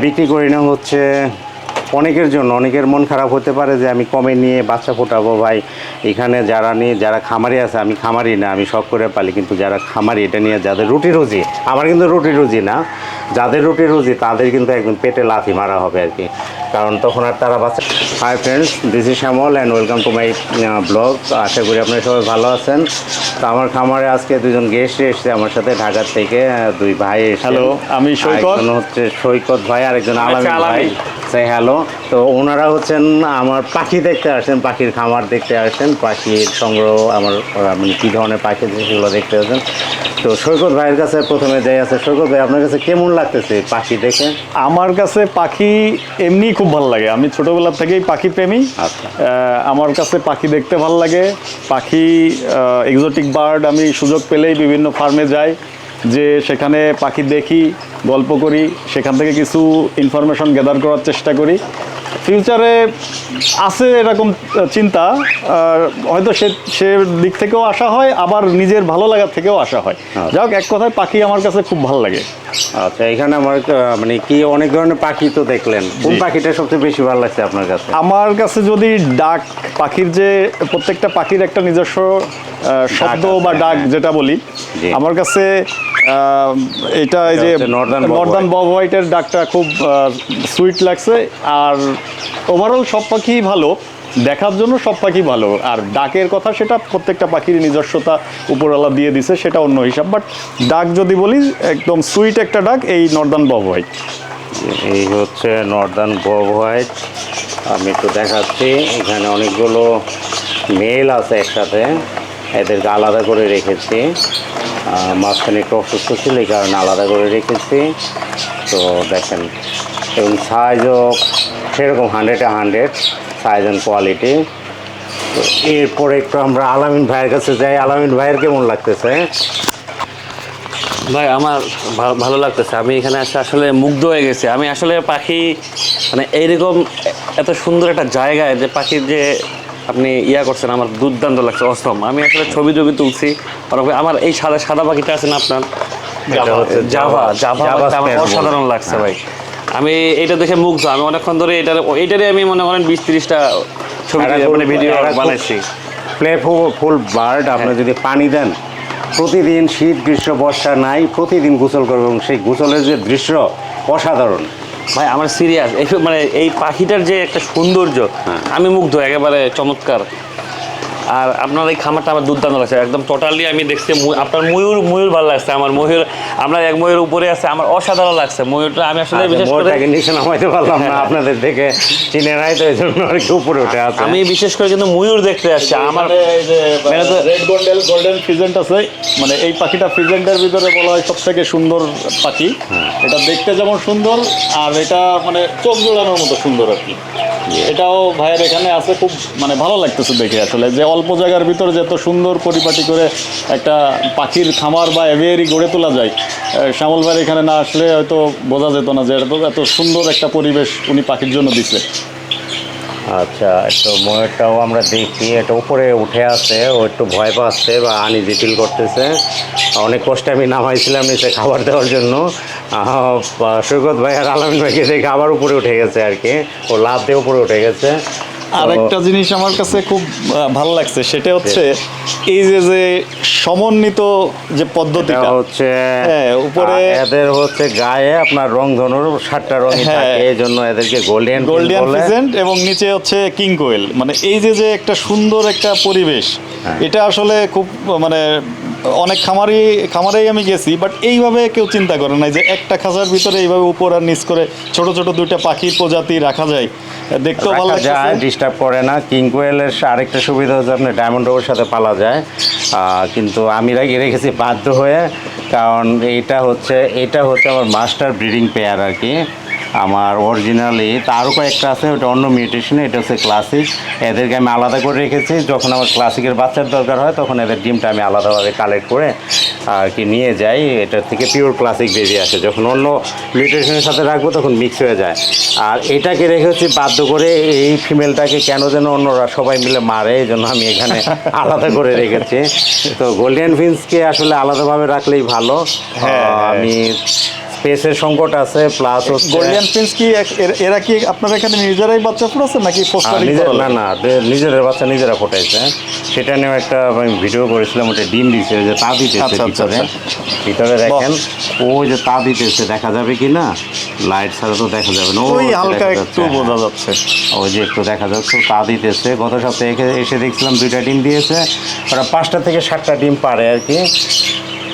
বিক্রি করি না হচ্ছে অনেকের জন্য, অনেকের মন খারাপ হতে পারে যে আমি কমে নিয়ে বাচ্চা ফোটাবো। ভাই এখানে যারা খামারি আছে, আমি খামারি না, আমি শখ করে পালি, কিন্তু যারা খামারি এটা নিয়ে যাদের রুটি রুজি, আমার কিন্তু রুটি রুজি না, যাদের রুটি রুজি তাদের কিন্তু একদম পেটে লাথি মারা হবে আর কি, কারণ তখন আর তারা বাচ্চা। Hi friends, this is Shyamal and welcome to my blog. আশা করি আপনারা সবাই ভালো আছেন। তো আমার খামারে আজকে দুজন গেস্ট এসেছে আমার সাথে, ঢাকার থেকে দুই ভাই এসেছে। হ্যালো, আমি সৈকত। একজন হচ্ছে সৈকত ভাই, আরেকজন আলামিন ভাই। হ্যালো। তো ওনারা হচ্ছেন আমার পাখি দেখতে আসছেন, পাখির খামার দেখতে আসছেন, পাখির সংগ্রহ, আমার মানে কী ধরনের পাখি সেগুলো দেখতে আসছেন। তো সৈকত ভাইয়ের কাছে প্রথমে যাই আছে। সৈকত ভাই, আপনার কাছে কেমন লাগতেছে পাখি দেখে? আমার কাছে পাখি এমনি খুব ভালো লাগে, আমি ছোটোবেলা থেকেই পাখি প্রেমী। আচ্ছা। আমার কাছে পাখি দেখতে ভালো লাগে। পাখি এক্সোটিক বার্ড আমি সুযোগ পেলেই বিভিন্ন ফার্মে যাই, যে সেখানে পাখি দেখি, গল্প করি, সেখান থেকে কিছু ইনফরমেশন গ্যাদার করার চেষ্টা করি। ফিউচারে আছে এরকম চিন্তা, হয়তো সে দিক থেকেও আসা হয়, আবার নিজের ভালো লাগার থেকেও আসা হয়। যাক, এক কথায় পাখি আমার কাছে খুব ভালো লাগে। আচ্ছা, এখানে আমার মানে কি অনেক ধরনের পাখি তো দেখলেন, কোন পাখিটা সবচেয়ে বেশি ভালো লাগছে আপনার কাছে? আমার কাছে যদি ডাক পাখির, যে প্রত্যেকটা পাখির একটা নিজস্ব শব্দ বা ডাক যেটা বলি, আমার কাছে এটা এই যে নর্দার্ন বব হোয়াইটের ডাকটা খুব সুইট লাগছে। আর ওভারঅল সব পাখি ভালো, দেখার জন্য সব পাখি ভালো। আর ডাকের কথা, সেটা প্রত্যেকটা পাখির নিজস্বতা উপরওয়ালা দিয়ে দিছে, সেটা অন্য হিসাব। বাট ডাক যদি বলি, একদম সুইট একটা ডাক এই নর্দার্ন বব হোয়াইট। এই হচ্ছে নর্দার্ন বব হোয়াইট। আমি একটু দেখাচ্ছি, এখানে অনেকগুলো মেল আছে একসাথে, এদেরকে আলাদা করে রেখেছি। মাঝখানে একটু অসুস্থ ছিল, এই কারণে আলাদা করে রেখেছি। তো দেখেন, এবং সাইজও সেরকম 100 সাইজ অ্যান্ড কোয়ালিটি। তো এরপরে একটু আমরা আলামিন ভাইয়ের কাছে যাই। আলামিন ভাইয়ের কেমন লাগতেছে? ভাই আমার ভালো লাগতেছে, আমি এখানে আসলে মুগ্ধ হয়ে গেছি। আমি আসলে পাখি মানে এইরকম এত সুন্দর একটা জায়গায় যে পাখির যে আপনি করছেন, আমার দুর্দান্ত লাগছে, অসম। আমি আসলে ছবি তুলছি। আমার এই সাদা পাখিটা আছে না আপনার, জাভা আমার অসাধারণ লাগছে ভাই। আমি এটা দেখে মুগ্ধ। আমি অনেকক্ষণ ধরে এটারই আমি মনে করেন 20-30টা ছবি মানে ভিডিও বানাইছি। Playful bird. আপনি যদি পানি দেন, প্রতিদিন শীত গ্রীষ্ম বর্ষা নাই, প্রতিদিন গোসল করবে, এবং সেই গোসলের যে দৃশ্য অসাধারণ ভাই। আমার সিরিয়াস মানে এই পাখিটার যে একটা সৌন্দর্য, আমি মুগ্ধ, একেবারে চমৎকার। আর আপনার এই খামারটা আমার দুর্দান্ত লাগছে একদম টোটালি। আমি দেখছি আপনার ময়ূর ভালো লাগছে আমার। ময়ূর আমরা এক ময়ূর উপরে আছে, আমার অসাধারণ লাগছে ময়ূরটা। আমি আসলে বিশেষ করে নিচে নামাইতে পারলাম না, আপনাদের দেখে চিনে নাই, তো এই জন্য আর কি উপরে উঠে আছে। আমি বিশেষ করে কিন্তু ময়ূর দেখতে আসছি। আমার রেড গোল্ডেন ফিজেন্ট আছে, মানে এই পাখিটা ফিজেন্টের ভিতরে বলা হয় সব থেকে সুন্দর পাখি। এটা দেখতে যেমন সুন্দর, আর এটা মানে চোখ জোড়ানোর মতো সুন্দর আর কি। এটাও ভাইয়ের এখানে আছে, খুব মানে ভালো লাগতেছে দেখে আসলে, যে অল্প জায়গার ভিতরে যে এত সুন্দর পরিপাটি করে একটা পাখির খামার বা এভিয়ারি গড়ে তোলা যায়। শ্যামল ভাইয়ের এখানে না আসলে হয়তো বোঝা যেত না যে এত সুন্দর একটা পরিবেশ উনি পাখির জন্য দিচ্ছে। আচ্ছা, একটু ময়ূরটাও আমরা দেখি, এটা উপরে উঠে আছে, ও একটু ভয় পাচ্ছে বা আনইজি ফিল করতেছে। অনেক কষ্টে আমি নামাইছিলাম নিচে খাবার দেওয়ার জন্য। সৈকত ভাই আর আলামিন ভাইকে দেখে আবার উপরে উঠে গেছে আর কি, ও লাফ দিয়ে উপরে উঠে গেছে। আর একটা জিনিস আমার কাছে খুব ভালো লাগছে, সেটা হচ্ছে এই যে সমন্বিত যে পদ্ধতিটা হচ্ছে, হ্যাঁ, উপরে এদের হচ্ছে গায়ে আপনার রং ধনুর 7টা রঙই থাকে, এই জন্য এদেরকে গোল্ডেন ফিজেন্ট, এবং নিচে হচ্ছে কিং কোয়েল। মানে এই যে একটা সুন্দর একটা পরিবেশ, এটা আসলে খুব মানে অনেক খামারেই আমি গেছি, বাট এইভাবে কেউ চিন্তা করে না যে একটা খাঁচার ভিতরে এইভাবে উপর আর নিচ করে ছোট ছোট দুইটা পাখির প্রজাতি রাখা যায়, দেখতেও ভালো লাগে, ডিস্টার্ব করে না। কিং কোয়েলের আরেকটা সুবিধা হচ্ছে আপনি ডায়মন্ড ডোর সাথে পালা যায়, কিন্তু আমি রেখেছি বাধ্য হয়ে, কারণ এটা হচ্ছে আমার মাস্টার ব্রিডিং পেয়ার আর কি। আমার অরিজিনালি তারও কয়েকটা আছে, ওটা অন্য মিউটেশনে, এটা হচ্ছে ক্লাসিক। এদেরকে আমি আলাদা করে রেখেছি, যখন আমার ক্লাসিকের বাচ্চার দরকার হয় তখন এদের ডিমটা আমি আলাদাভাবে কালেক্ট করে আর কি নিয়ে যাই। এটার থেকে পিওর ক্লাসিক বেবি আসে, যখন অন্য মিউটেশনের সাথে রাখবো তখন মিক্স হয়ে যায়। আর এটাকে রেখেছি বাধ্য করে, এই ফিমেলটাকে কেন যেন অন্যরা সবাই মিলে মারে, এই জন্য আমি এখানে আলাদা করে রেখেছি। তো গোল্ডেন ফিন্সকে আসলে আলাদাভাবে রাখলেই ভালো। আমি স্পেসের সংকট আছে, প্লাস হচ্ছে গোল্ডেন ফিন্স কি এরা কি আপনারা এখানে নিজেরাই বাচ্চা ফুটাচ্ছেন নাকি ফোস্টারিং না না নিজেদের বাচ্চা নিজেরা ফোটাইছে, সেটা নিয়েও একটা আমি ভিডিও করেছিলাম, ওটা ডিম দিছে, ওই যে তা দিতেছে আচ্ছা, আচ্ছা, ভিতরে, আচ্ছা। ভিতরে দেখেন ওই যে তা দিতেছে, দেখা যাবে কি না, লাইট ছাড়া তো দেখা যাবে না, ওই যে হালকা দেখা একটু যাচ্ছে, বোঝা যাচ্ছে। ওই যে একটু দেখা যাচ্ছে তা দিতেছে। গত সপ্তাহে এসে দেখছিলাম 2টা ডিম দিয়েছে, ওরা 5টা থেকে 7টা ডিম পারে আর কি।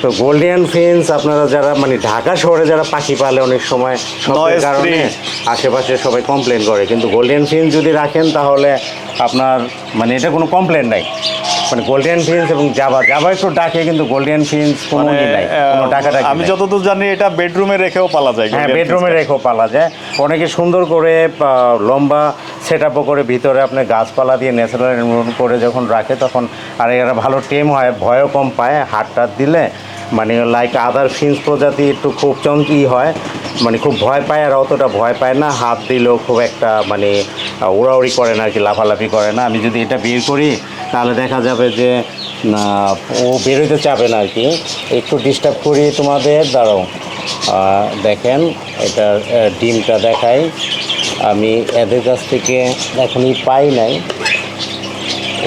তো গোল্ডিয়ান ফিন্স আপনারা যারা মানে ঢাকা শহরে যারা পাখি পালে অনেক সময় শব্দের Noise কারণে free। আশেপাশে সবাই কমপ্লেন করে, কিন্তু গোল্ডিয়ান ফিন্স যদি রাখেন তাহলে আপনার মানে এটা কোনো কমপ্লেন নাই। মানে গোল্ডিয়ান ফিন্স এবং জাভা একটু ডাকে, কিন্তু গোল্ডিয়ান ফিন্স কোনো ই নাই, কোনো ডাকাডাকি আমি নাই। যতদূর জানি এটা বেডরুমে রেখেও পালা যায়। হ্যাঁ, Golden বেডরুমে Finch-টা। রেখেও পালা যায়, অনেকে সুন্দর করে লম্বা সেট আপও করে ভিতরে আপনার গাছপালা দিয়ে ন্যাচারাল করে যখন রাখে তখন আর এরা ভালো টেম হয়, ভয়ও কম পায়, হাত টাত দিলে মানে লাইক আদার ফিন্স প্রজাতি একটু খুব চমকি হয়, মানে খুব ভয় পায়, আর অতটা ভয় পায় না, হাত দিলেও খুব একটা মানে উড়াউড়ি করে না আর কি, লাফালাফি করে না। আমি যদি এটা বের করি তাহলে দেখা যাবে যে না, ও বেরোতে চাবে না আর কি। একটু ডিস্টার্ব করি তোমাদের, দাঁড়াও, দেখেন এটার ডিমটা দেখাই, আমি এদের কাছ থেকে এখনই পাই নাই,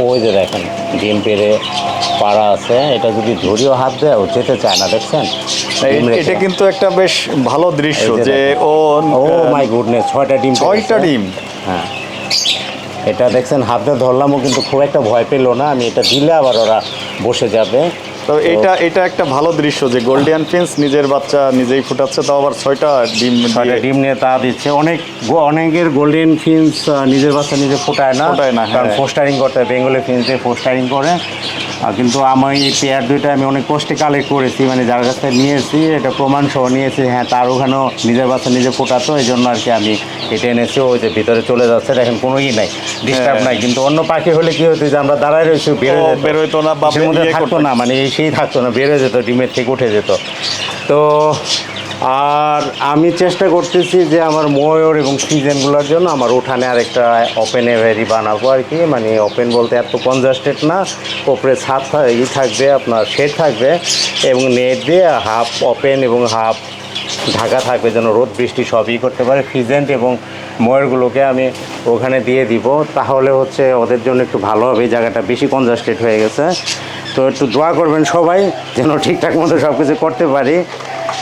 ওই যে দেখেন ডিম পেড়ে পাড়া আছে, এটা যদি ধরিও হাত দেয় ও যেতে চায় না, দেখছেন ডিম রেখে। এটা কিন্তু একটা বেশ ভালো দৃশ্য এই যে যে দেখেন। ও ও মাই গুডনেস, 6টা ডিম 6টা পেড়েছে। ডিম। হ্যাঁ, এটা দেখছেন হাতে ধরলামও কিন্তু খুব একটা ভয় পেলো না, আমি এটা দিলে আবার ওরা বসে যাবে। তো এটা একটা ভালো দৃশ্য যে গোল্ডিয়ান ফিন্স নিজের বাচ্চা নিজেই ফুটাচ্ছে, তাও আবার 6টা ডিম 6টা দিয়ে। ডিম নিয়ে তা দিচ্ছে। অনেকের গোল্ডেন ফিন্স নিজের বাচ্চা নিজে ফোটায় না, ফোটায় না, কারণ হ্যাঁ। পোস্টারিং করতে হয়, বেঙ্গলি ফিন্সে পোস্টারিং করে। কিন্তু আমি এই পেয়ার দুইটা আমি অনেক কষ্টে কালেক্ট করেছি, মানে যার কাছ থেকে নিয়েছি এটা প্রমাণ সহ নিয়েছি, হ্যাঁ তার ওখানেও নিজের বাচ্চা নিজে ফোটাতো, এই জন্য আর কি আমি এটা এনেছি। ওই যে ভিতরে চলে যাচ্ছে দেখেন, কোনো ই নাই, ডিস্টার্ব নাই। কিন্তু অন্য পাখি হলে কি হতো যে আমরা দাঁড়ায় রয়েছি, বের হইতো না বা এর মধ্যে ইয়ে থাকতো করতো না, মানে সেই থাকতো না, বেড়ে যেত, ডিমের থেকে উঠে যেত। তো আর আমি চেষ্টা করতেছি যে আমার ময়ূর এবং সিজনগুলোর জন্য আমার উঠানে আরেকটা ওপেন এভেরি বানাবো আর কি, মানে ওপেন বলতে এত কনজাস্টেড না, ওপরে ছাদ থাকবে, আপনার শেড থাকবে এবং নেট দিয়ে হাফ ওপেন এবং হাফ ঢাকা থাকবে, যেন রোদ বৃষ্টি সবই করতে পারে। ফিজেন্ট এবং ময়ূরগুলোকে আমি ওখানে দিয়ে দিব, তাহলে হচ্ছে ওদের জন্য একটু ভালো হবে। এই জায়গাটা বেশি কনজাস্টেড হয়ে গেছে, তো একটু দোয়া করবেন সবাই যেন ঠিকঠাক মতো সব কিছু করতে পারি।